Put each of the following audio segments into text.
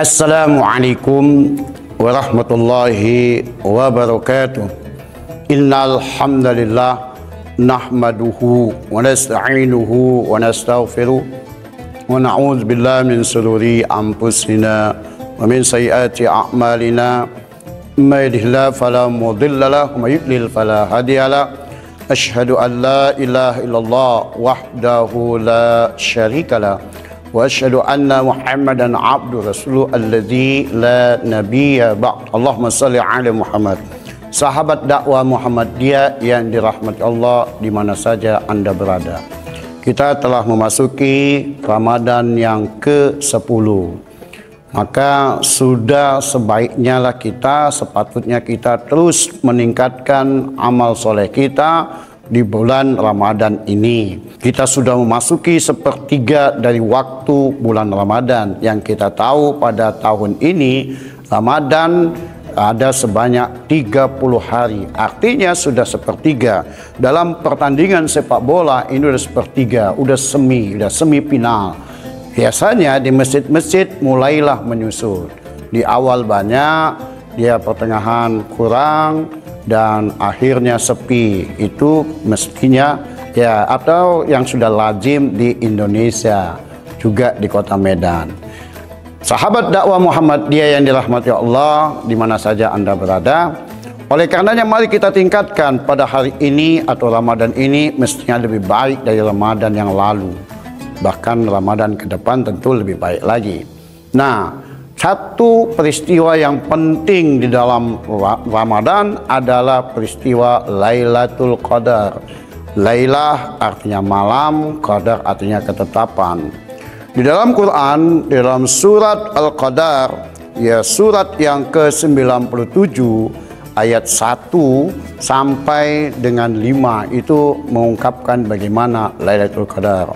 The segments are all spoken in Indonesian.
Assalamualaikum warahmatullahi wabarakatuh. Innal hamdalillah nahmaduhu wa nasta'inuhu wa nastaghfiruh wa na'udzu billahi min shururi anfusina wa min sayyiati a'malina. May yahdihillahu fala mudilla lahu wa may yudlil fala hadiya lahu. Asyhadu an la ilaha illallah wahdahu la syarika lahu wa asyhadu anna Muhammadan abdu rasuluh alladzi la nabiyya ba'd. Allahumma shalli ala Muhammad. Sahabat dakwah Muhammadiyah yang dirahmati Allah di mana saja Anda berada. Kita telah memasuki Ramadan yang ke-10. Maka sudah sebaiknya lah sepatutnya kita terus meningkatkan amal soleh kita di bulan Ramadan ini. Kita sudah memasuki sepertiga dari waktu bulan Ramadan. Yang kita tahu pada tahun ini Ramadan ada sebanyak 30 hari. Artinya sudah sepertiga. Dalam pertandingan sepak bola ini sudah sepertiga, sudah semifinal. Biasanya di masjid-masjid mulailah menyusut. Di awal banyak, dia pertengahan kurang, dan akhirnya sepi. Itu mestinya ya, atau yang sudah lazim di Indonesia, juga di kota Medan. Sahabat dakwah Muhammadiyah yang dirahmati Allah di mana saja Anda berada. Oleh karenanya mari kita tingkatkan pada hari ini atau Ramadan ini mestinya lebih baik dari Ramadan yang lalu. Bahkan Ramadan ke depan tentu lebih baik lagi. Nah, satu peristiwa yang penting di dalam Ramadan adalah peristiwa Lailatul Qadar. Lailah artinya malam, Qadar artinya ketetapan. Di dalam Quran, di dalam surat Al-Qadar, ya surat yang ke-97 ayat 1 sampai dengan 5 itu mengungkapkan bagaimana Lailatul Qadar.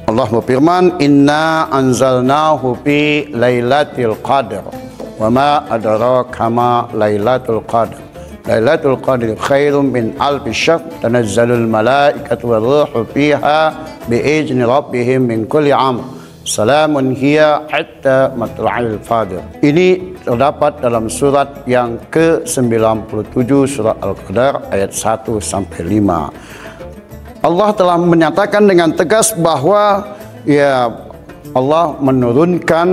Allah berfirman, Inna anzalnahu fi lailatul qadr wa ma adraka ma lailatul qadr. Lailatul qadr khairum min alfi syahr tanazzalul malaikatu waruhu fiha bi'izni rabbihim min kulli amr. Salamun hiya hatta matla'il fajr. Ini terdapat dalam surat yang ke-97 surat Al-Qadar ayat 1 sampai 5. Allah telah menyatakan dengan tegas bahwa ya Allah menurunkan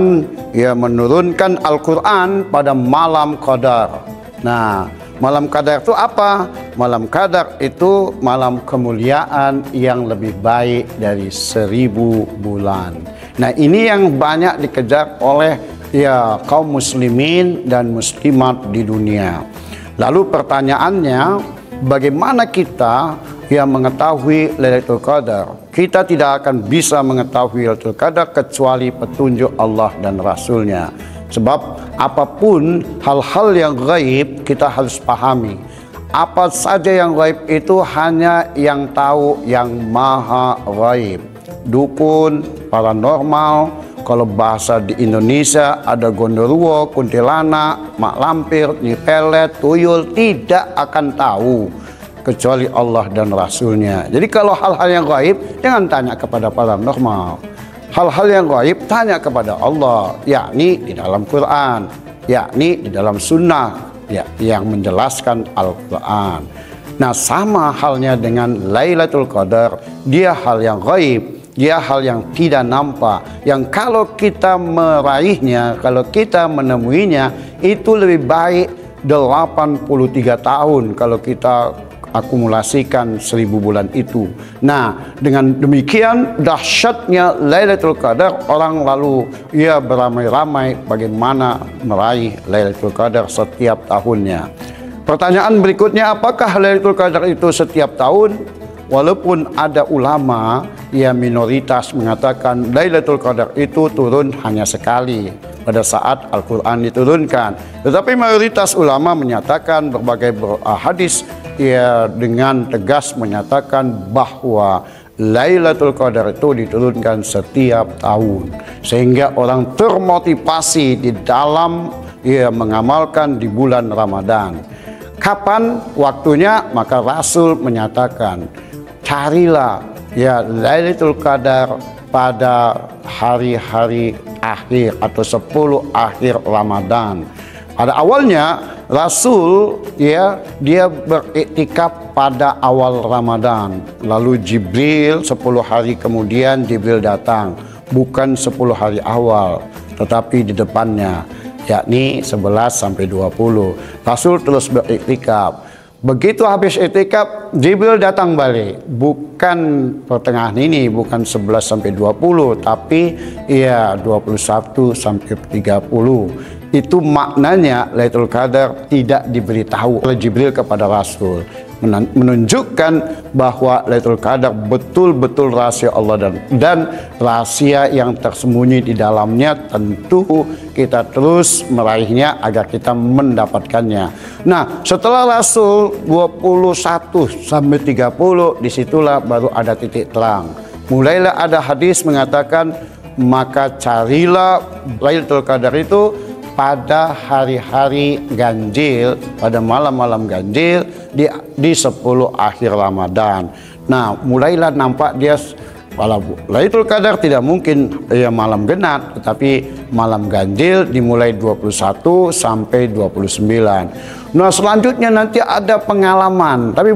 Al-Quran pada malam Qadar. Nah, malam Qadar itu apa? Malam Qadar itu malam kemuliaan yang lebih baik dari 1000 bulan. Nah, ini yang banyak dikejar oleh ya kaum muslimin dan muslimat di dunia. Lalu pertanyaannya, bagaimana kita yang mengetahui Lailatul Qadar? Kita tidak akan bisa mengetahui Lailatul Qadar kecuali petunjuk Allah dan Rasulnya. Sebab apapun hal-hal yang gaib kita harus pahami. Apa saja yang gaib itu hanya yang tahu yang maha gaib. Dukun, paranormal, kalau bahasa di Indonesia ada gondoruo, kuntilanak, mak lampir, nipelet, tuyul, tidak akan tahu kecuali Allah dan Rasulnya. Jadi kalau hal-hal yang gaib jangan tanya kepada paranormal. Hal-hal yang gaib tanya kepada Allah, yakni di dalam Quran, yakni di dalam sunnah ya, yang menjelaskan Al-Quran. Nah, sama halnya dengan Lailatul Qadar. Dia hal yang gaib, dia hal yang tidak nampak, yang kalau kita meraihnya, kalau kita menemuinya, itu lebih baik 83 tahun kalau kita akumulasikan 1000 bulan itu. Nah, dengan demikian dahsyatnya Lailatul Qadar, orang lalu ia beramai-ramai bagaimana meraih Lailatul Qadar setiap tahunnya. Pertanyaan berikutnya, apakah Lailatul Qadar itu setiap tahun? Walaupun ada ulama yang minoritas mengatakan Lailatul Qadar itu turun hanya sekali pada saat Al-Quran diturunkan, tetapi mayoritas ulama menyatakan berbagai hadis ya dengan tegas menyatakan bahwa Lailatul Qadar itu diturunkan setiap tahun, sehingga orang termotivasi di dalam ya mengamalkan di bulan Ramadan. Kapan waktunya? Maka Rasul menyatakan, carilah ya Lailatul Qadar pada hari-hari akhir atau 10 akhir Ramadan. Pada awalnya Rasul ya dia beriktikaf pada awal Ramadan. Lalu Jibril 10 hari kemudian Jibril datang, bukan 10 hari awal tetapi di depannya, yakni 11 sampai 20. Rasul terus beriktikaf. Begitu habis iktikaf, Jibril datang balik. Bukan pertengahan ini, bukan 11 sampai 20, tapi ya 21 sampai 30. Itu maknanya Lailatul Qadar tidak diberitahu oleh Jibril kepada Rasul, menunjukkan bahwa Lailatul Qadar betul-betul rahasia Allah dan rahasia yang tersembunyi di dalamnya. Tentu kita terus meraihnya agar kita mendapatkannya. Nah, setelah Rasul 21 sampai 30, disitulah baru ada titik terang. Mulailah ada hadis mengatakan, maka carilah Lailatul Qadar itu pada hari-hari ganjil, pada malam-malam ganjil di 10 akhir Ramadan. Nah, mulailah nampak dia Lailatul Qadar tidak mungkin ya malam genap, tetapi malam ganjil dimulai 21 sampai 29. Nah, selanjutnya nanti ada pengalaman, tapi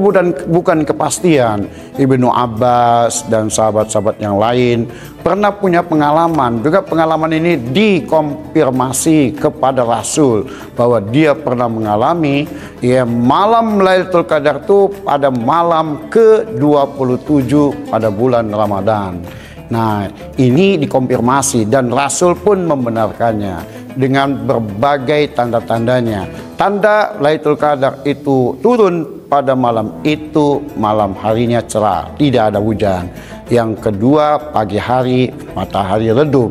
bukan kepastian. Ibnu Abbas dan sahabat-sahabat yang lain pernah punya pengalaman. Juga pengalaman ini dikonfirmasi kepada Rasul bahwa dia pernah mengalami ya malam Lailatul Qadar itu pada malam ke-27 pada bulan Ramadan. Nah, ini dikonfirmasi dan Rasul pun membenarkannya dengan berbagai tanda-tandanya. Tanda Lailatul Qadar itu turun pada malam itu, malam harinya cerah, tidak ada hujan. Yang kedua, pagi hari matahari redup.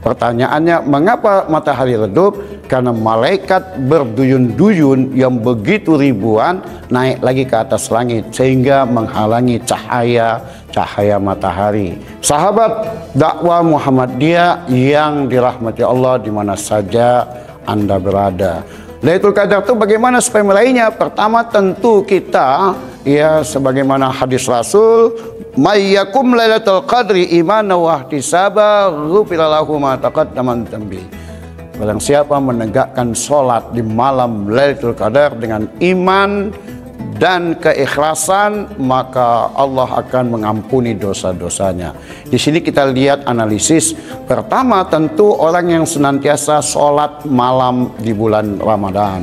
Pertanyaannya, mengapa matahari redup? Karena malaikat berduyun-duyun yang begitu ribuan naik lagi ke atas langit sehingga menghalangi cahaya matahari. Sahabat dakwah Muhammadiyah yang dirahmati Allah di mana saja Anda berada, Lailatul Qadar itu bagaimana supaya meraihnya? Pertama tentu kita ya sebagaimana hadis Rasul, mayyakum Lailatul Qadri imanan wa ihtisaba ghufira lahu ma taqaddama min dhanbi. Barang siapa menegakkan sholat di malam Lailatul Qadar dengan iman dan keikhlasan, maka Allah akan mengampuni dosa-dosanya. Di sini kita lihat analisis. Pertama tentu orang yang senantiasa sholat malam di bulan Ramadan.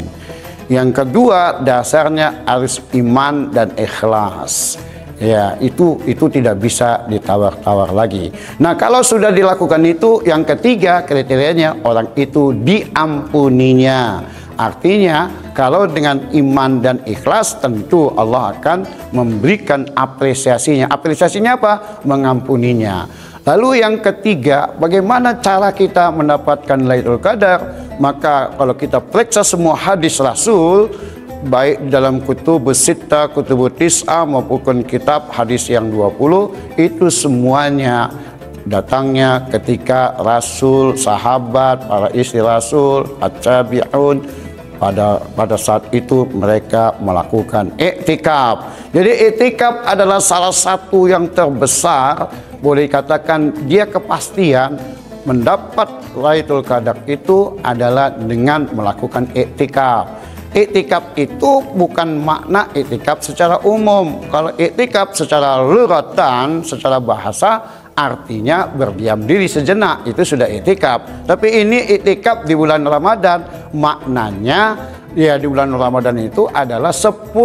Yang kedua dasarnya harus iman dan ikhlas. Ya, itu tidak bisa ditawar-tawar lagi. Nah, kalau sudah dilakukan itu, yang ketiga kriterianya orang itu diampuninya. Artinya kalau dengan iman dan ikhlas tentu Allah akan memberikan apresiasinya. Apresiasinya apa? Mengampuninya. Lalu yang ketiga, bagaimana cara kita mendapatkan Lailatul Qadar? Maka kalau kita periksa semua hadis Rasul, baik dalam kutub sittah, kutub tis'ah maupun kitab hadis yang 20, itu semuanya datangnya ketika Rasul, sahabat, para istri Rasul, at-tabi'un, pada saat itu mereka melakukan iktikaf. Jadi iktikaf adalah salah satu yang terbesar, boleh dikatakan dia kepastian mendapat Lailatul Qadar itu adalah dengan melakukan iktikaf. Iktikaf itu bukan makna iktikaf secara umum. Kalau iktikaf secara lughatan, secara bahasa, artinya berdiam diri sejenak, itu sudah iktikaf. Tapi ini iktikaf di bulan Ramadan, maknanya ya di bulan Ramadan itu adalah 10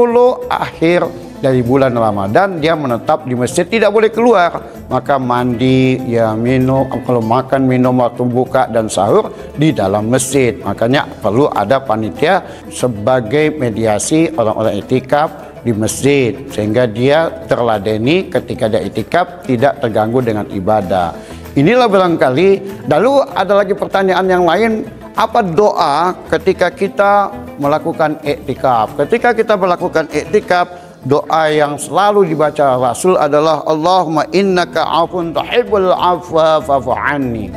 akhir dari bulan Ramadan dia menetap di masjid, tidak boleh keluar. Maka mandi, ya minum, kalau makan minum waktu buka dan sahur di dalam masjid. Makanya perlu ada panitia sebagai mediasi orang-orang iktikaf di masjid, sehingga dia terladeni ketika dia iktikaf tidak terganggu dengan ibadah. Inilah barangkali. Lalu ada lagi pertanyaan yang lain, apa doa ketika kita melakukan iktikaf? Ketika kita melakukan iktikaf, doa yang selalu dibaca Rasul adalah Allahumma innaka afun tuhibbul afwa fa'fu anni.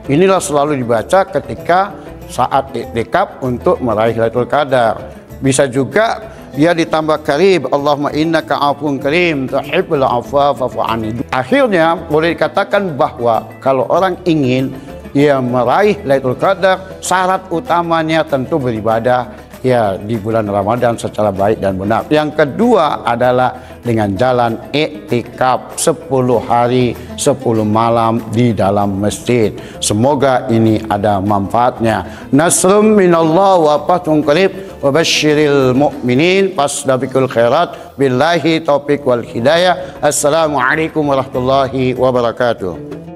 Inilah selalu dibaca ketika saat iktikaf untuk meraih Lailatul Qadar. Bisa juga dia ditambah karim, Allahumma innaka afun karim tuhibbul afwa fa'fu anni. Akhirnya boleh dikatakan bahwa kalau orang ingin ya meraih Lailatul Qadar, syarat utamanya tentu beribadah ya di bulan Ramadan secara baik dan benar. Yang kedua adalah dengan jalan iktikaf 10 hari 10 malam di dalam masjid. Semoga ini ada manfaatnya. Nasrum minallah wa fathun qarib wa basyiril mu'minin fasdabiqul khairat billahi taufiq wal hidayah. Assalamualaikum warahmatullahi wabarakatuh.